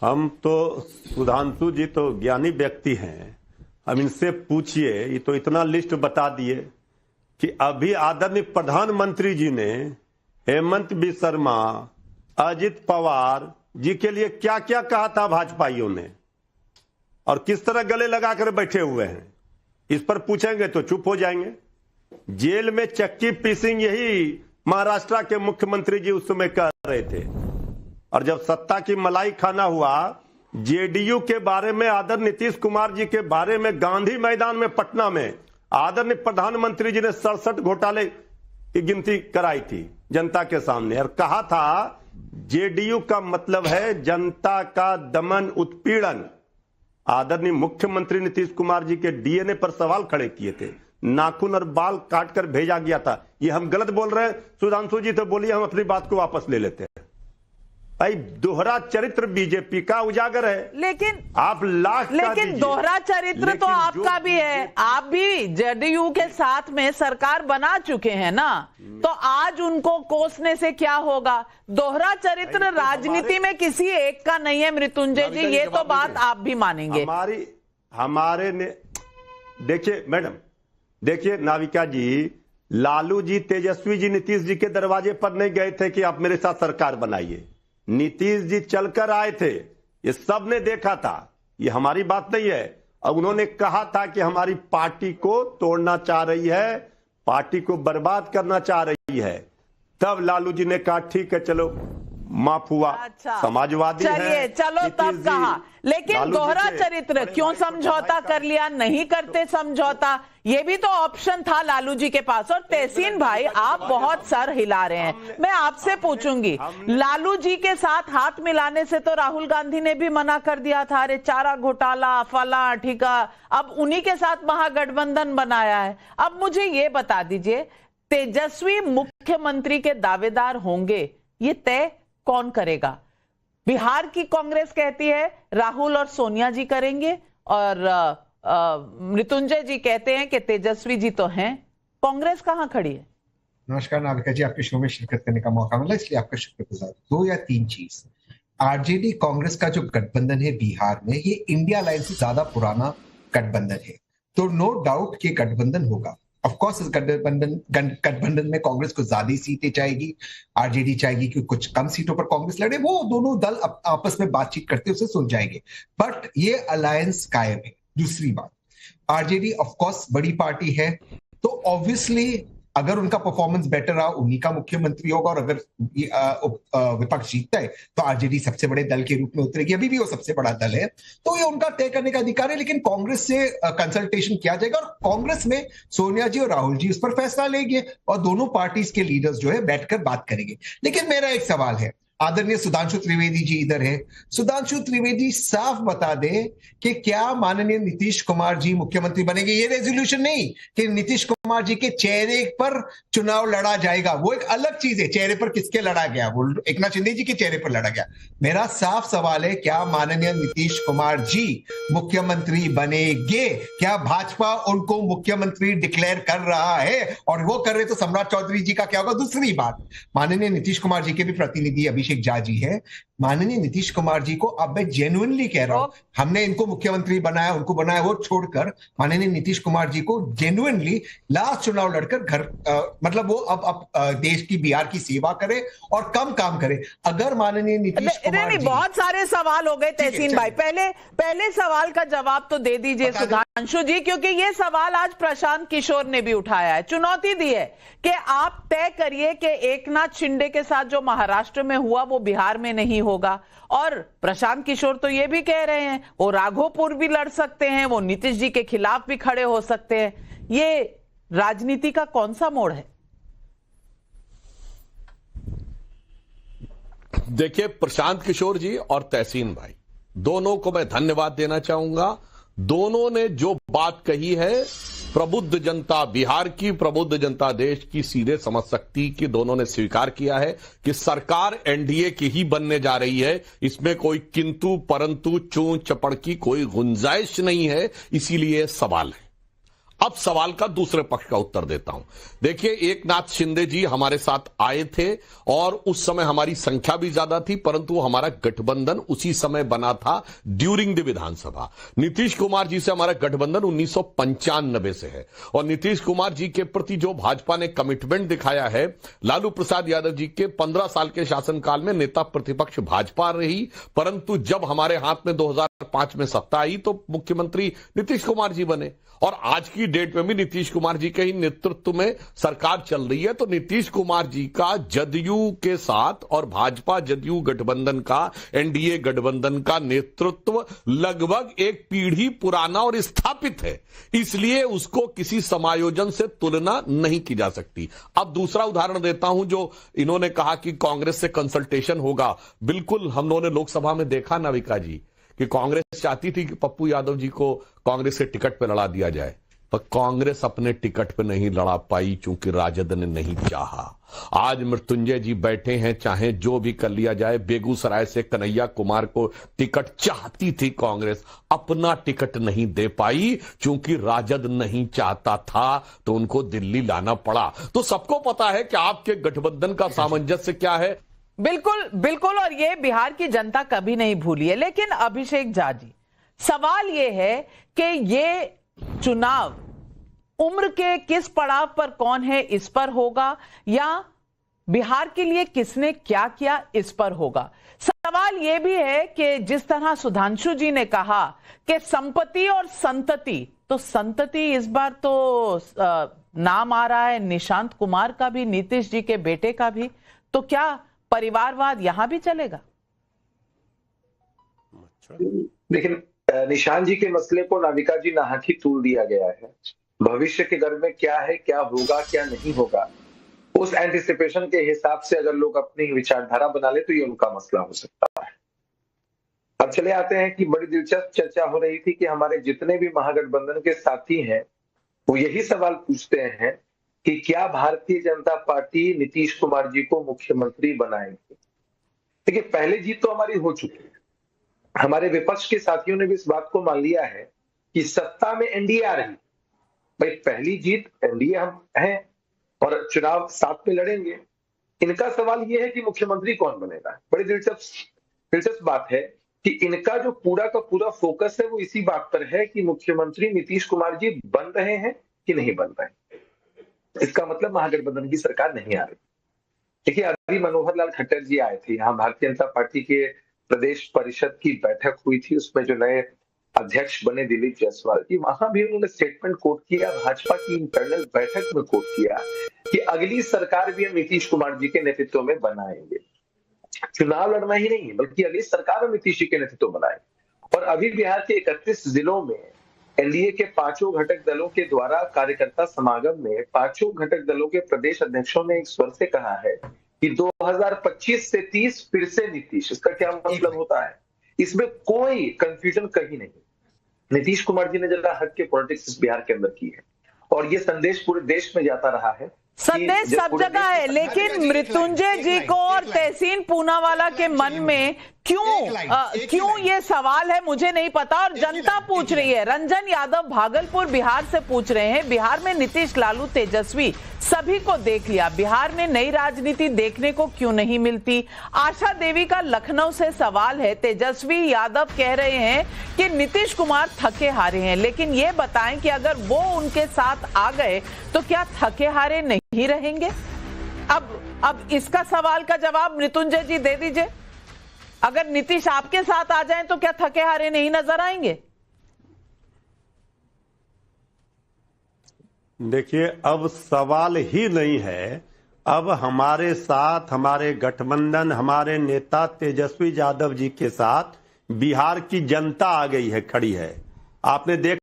हम तो सुधांशु जी तो ज्ञानी व्यक्ति हैं, हम इनसे पूछिए। ये तो इतना लिस्ट बता दिए कि अभी आदरणीय प्रधानमंत्री जी ने हेमंत बिस्वा शर्मा, अजित पवार जी के लिए क्या क्या कहा था भाजपाइयों ने, और किस तरह गले लगाकर बैठे हुए हैं। इस पर पूछेंगे तो चुप हो जाएंगे। जेल में चक्की पीसिंग यही महाराष्ट्र के मुख्यमंत्री जी उस समय कह रहे थे। और जब सत्ता की मलाई खाना हुआ, जेडीयू के बारे में, आदरणीय नीतीश कुमार जी के बारे में गांधी मैदान में पटना में आदरणीय प्रधानमंत्री जी ने 67 घोटाले की गिनती कराई थी जनता के सामने, और कहा था जेडीयू का मतलब है जनता का दमन, उत्पीड़न। आदरणीय मुख्यमंत्री नीतीश कुमार जी के डीएनए पर सवाल खड़े किए थे, नाखून और बाल काटकर भेजा गया था। ये हम गलत बोल रहे हैं सुधांशु जी, तो बोलिए हम अपनी बात को वापस ले लेते हैं। भाई दोहरा चरित्र बीजेपी का उजागर है, लेकिन आप लास्ट लेकिन दोहरा चरित्र तो आपका भी है। आप भी जेडीयू के साथ में सरकार बना चुके हैं ना, तो आज उनको कोसने से क्या होगा? दोहरा चरित्र राजनीति में किसी एक का नहीं है मृत्युंजय जी, ये तो बात आप भी मानेंगे। हमारे ने देखिए मैडम, देखिए नाविका जी, लालू जी, तेजस्वी जी नीतीश जी के दरवाजे पर नहीं गए थे कि आप मेरे साथ सरकार बनाइए। नीतीश जी चलकर आए थे, ये सब ने देखा था, ये हमारी बात नहीं है। अब उन्होंने कहा था कि हमारी पार्टी को तोड़ना चाह रही है, पार्टी को बर्बाद करना चाह रही है। तब लालू जी ने कहा ठीक है चलो माफ हुआ। अच्छा, समाजवादी चलिए चलो तब कहा, लेकिन दोहरा चरित्र क्यों समझौता कर लिया? नहीं करते समझौता, ये भी तो ऑप्शन था लालू जी के पास। और तहसीन भाई, आप बहुत सर हिला रहे हैं, मैं आपसे पूछूंगी, लालू जी के साथ हाथ मिलाने से तो राहुल गांधी ने भी मना कर दिया था, अरे चारा घोटाला फला ठीका, अब उन्हीं के साथ महागठबंधन बनाया है। अब मुझे ये बता दीजिए, तेजस्वी मुख्यमंत्री के दावेदार होंगे, ये तय कौन करेगा? बिहार की कांग्रेस कहती है राहुल और सोनिया जी करेंगे, और मृत्युंजय जी कहते हैं कि तेजस्वी जी तो हैं। कांग्रेस कहां खड़ी है? नमस्कार नाविका जी, आपके शो में शिरकत करने का मौका मिला, इसलिए आपका शुक्रगुजार। 2 या 3 चीज, आरजेडी कांग्रेस का जो गठबंधन है बिहार में, ये इंडिया लाइन से ज्यादा पुराना गठबंधन है, तो नो डाउट कि गठबंधन होगा। ऑफ कोर्स इस गठबंधन में कांग्रेस को ज्यादा सीटें चाहेगी, आरजेडी चाहेगी कि कुछ कम सीटों पर कांग्रेस लड़े, वो दोनों दल आपस में बातचीत करते उसे सुलझाएंगे, बट ये अलायंस कायम है। दूसरी बात, आरजेडी ऑफ कोर्स बड़ी पार्टी है, तो ऑब्वियसली अगर उनका परफॉर्मेंस बेटर रहा, उन्हीं का मुख्यमंत्री होगा, और अगर विपक्ष जीतता है तो आरजेडी सबसे बड़े दल के रूप में उतरेगी। अभी भी वो सबसे बड़ा दल है, तो ये उनका तय करने का अधिकार है, लेकिन कांग्रेस से कंसल्टेशन किया जाएगा, और कांग्रेस में सोनिया जी और राहुल जी उस पर फैसला लेंगे, और दोनों पार्टीज के लीडर्स जो है बैठकर बात करेंगे। लेकिन मेरा एक सवाल है, आदरणीय सुधांशु त्रिवेदी जी इधर है, सुधांशु त्रिवेदी साफ बता दे कि क्या माननीय नीतीश कुमार जी मुख्यमंत्री बनेंगे? ये रेजोल्यूशन नहीं कि नीतीश कुमार जी के चेहरे पर चुनाव लड़ा जाएगा, वो एक अलग चीज है। चेहरे पर किसके लड़ा गया? वो एकनाथ शिंदे जी के चेहरे पर लड़ा गया। मेरा साफ सवाल है, क्या माननीय नीतीश कुमार जी मुख्यमंत्री बनेंगे? क्या भाजपा उनको मुख्यमंत्री डिक्लेयर कर रहा है? और वो कर रहे तो सम्राट चौधरी जी का क्या होगा? दूसरी बात, माननीय नीतीश कुमार जी के भी प्रतिनिधि अभिषेक झा जी है, माननीय नीतीश कुमार जी को, अब मैं जेन्युइनली कह रहा हूं, हमने इनको मुख्यमंत्री बनाया, उनको बनाया, वो छोड़कर माननीय नीतीश कुमार जी को जेन्युइनली लास्ट चुनाव लड़कर घर मतलब वो अब देश की, बिहार की सेवा करे और कम काम करे। अगर माननीय नीतीश कुमार जी, बहुत सारे सवाल हो गए तहसीन भाई, पहले सवाल का जवाब तो दे दीजिए सुधांशु जी, क्योंकि ये सवाल आज प्रशांत किशोर ने भी उठाया है, चुनौती दी है कि आप तय करिए कि एकनाथ शिंदे के साथ जो महाराष्ट्र में हुआ वो बिहार में नहीं होगा। और प्रशांत किशोर तो ये भी कह रहे हैं वो राघोपुर भी लड़ सकते हैं, वो नीतीश जी के खिलाफ भी खड़े हो सकते हैं। ये राजनीति का कौन सा मोड़ है? देखिए, प्रशांत किशोर जी और तहसीन भाई दोनों को मैं धन्यवाद देना चाहूंगा। दोनों ने जो बात कही है, प्रबुद्ध जनता बिहार की, प्रबुद्ध जनता देश की सीधे समझ सकती कि दोनों ने स्वीकार किया है कि सरकार एनडीए की ही बनने जा रही है, इसमें कोई किंतु परंतु चूं चपड़ की कोई गुंजाइश नहीं है, इसीलिए सवाल है। अब सवाल का दूसरे पक्ष का उत्तर देता हूं। देखिए, एकनाथ शिंदे जी हमारे साथ आए थे और उस समय हमारी संख्या भी ज्यादा थी, परंतु हमारा गठबंधन उसी समय बना था ड्यूरिंग द विधानसभा। नीतीश कुमार जी से हमारा गठबंधन 1995 से है और नीतीश कुमार जी के प्रति जो भाजपा ने कमिटमेंट दिखाया है, लालू प्रसाद यादव जी के 15 साल के शासनकाल में नेता प्रतिपक्ष भाजपा रही, परंतु जब हमारे हाथ में 2005 में सत्ता आई तो मुख्यमंत्री नीतीश कुमार जी बने और आज की डेट में भी नीतीश कुमार जी के ही नेतृत्व में सरकार चल रही है। तो नीतीश कुमार जी का जदयू के साथ और भाजपा जदयू गठबंधन का, एनडीए गठबंधन का नेतृत्व लगभग एक पीढ़ी पुराना और स्थापित है, इसलिए उसको किसी समायोजन से तुलना नहीं की जा सकती। अब दूसरा उदाहरण देता हूं, जो इन्होंने कहा कि कांग्रेस से कंसल्टेशन होगा। बिल्कुल, हम लोगों ने लोकसभा में देखा नाविका जी कि कांग्रेस चाहती थी कि पप्पू यादव जी को कांग्रेस के टिकट पे लड़ा दिया जाए, पर कांग्रेस अपने टिकट पे नहीं लड़ा पाई क्योंकि राजद ने नहीं चाहा। आज मृत्युंजय जी बैठे हैं, चाहे जो भी कर लिया जाए। बेगूसराय से कन्हैया कुमार को टिकट चाहती थी कांग्रेस, अपना टिकट नहीं दे पाई क्योंकि राजद नहीं चाहता था, तो उनको दिल्ली लाना पड़ा। तो सबको पता है कि आपके गठबंधन का सामंजस्य क्या है। बिल्कुल बिल्कुल, और ये बिहार की जनता कभी नहीं भूली है। लेकिन अभिषेक झा जी, सवाल ये है कि ये चुनाव उम्र के किस पड़ाव पर कौन है इस पर होगा, या बिहार के लिए किसने क्या किया इस पर होगा। सवाल यह भी है कि जिस तरह सुधांशु जी ने कहा कि संपत्ति और संतति, तो संतति इस बार तो नाम आ रहा है निशांत कुमार का भी, नीतीश जी के बेटे का भी, तो क्या परिवारवाद यहां भी चलेगा? लेकिन निशांत जी के मसले को नाविका जी नाहक ही तूल दिया गया है। भविष्य के घर में क्या है, क्या होगा, क्या नहीं होगा, उस एंटिसिपेशन के हिसाब से अगर लोग अपनी विचारधारा बना ले तो ये उनका मसला हो सकता है। अब चले आते हैं कि बड़ी दिलचस्प चर्चा हो रही थी कि हमारे जितने भी महागठबंधन के साथी हैं वो यही सवाल पूछते हैं कि क्या भारतीय जनता पार्टी नीतीश कुमार जी को मुख्यमंत्री बनाएगी। देखिए, पहले जीत तो हमारी हो चुकी है। हमारे विपक्ष के साथियों ने भी इस बात को मान लिया है कि सत्ता में एनडीए आ रही। भाई, पहली जीत एनडीए हम हैं और चुनाव साथ में लड़ेंगे। इनका सवाल यह है कि मुख्यमंत्री कौन बनेगा। बड़ी दिलचस्प बात है कि इनका जो पूरा का पूरा फोकस है वो इसी बात पर है कि मुख्यमंत्री नीतीश कुमार जी बन रहे हैं कि नहीं बन रहे हैं। इसका मतलब महागठबंधन की सरकार नहीं आ रही। देखिए, अभी मनोहर लाल खट्टर जी आए थे यहाँ, भारतीय जनता पार्टी के प्रदेश परिषद की बैठक हुई थी, उसमें जो नए अध्यक्ष बने दिलीप जायसवाल जी, वहां भी उन्होंने स्टेटमेंट कोट किया, भाजपा की इंटरनल बैठक में कोट किया कि अगली सरकार भी हम नीतीश कुमार जी के नेतृत्व में बनाएंगे। चुनाव लड़ना ही नहीं है बल्कि अगली सरकार हम नीतीश जी के नेतृत्व बनाएंगे। और अभी बिहार के 31 जिलों में एनडीए के 5 घटक दलों के द्वारा कार्यकर्ता समागम में 5 घटक दलों के प्रदेश अध्यक्षों ने एक स्वर से कहा है कि 2025 से 30 फिर से नीतीश। इसका क्या मतलब होता है? इसमें कोई कंफ्यूजन कहीं नहीं। नीतीश कुमार जी ने जरा हट के पॉलिटिक्स बिहार के अंदर की है और ये संदेश पूरे देश में जाता रहा है। संदेश सब जगह है, लेकिन मृत्युंजय जी को और तहसीन पूनावाला के मन में क्यों ये सवाल है मुझे नहीं पता, और जनता पूछ रही है। रंजन यादव भागलपुर बिहार से पूछ रहे हैं, बिहार में नीतीश, लालू, तेजस्वी सभी को देख लिया, बिहार में नई राजनीति देखने को क्यों नहीं मिलती। आशा देवी का लखनऊ से सवाल है, तेजस्वी यादव कह रहे हैं कि नीतीश कुमार थके हारे हैं, लेकिन ये बताएं कि अगर वो उनके साथ आ गए तो क्या थके हारे नहीं रहेंगे? अब इसका सवाल का जवाब मृत्युंजय जी दे दीजिए। अगर नीतीश आपके साथ आ जाएं तो क्या थके हारे नहीं नजर आएंगे? देखिए, अब सवाल ही नहीं है। अब हमारे साथ, हमारे गठबंधन, हमारे नेता तेजस्वी यादव जी के साथ बिहार की जनता आ गई है, खड़ी है। आपने देखा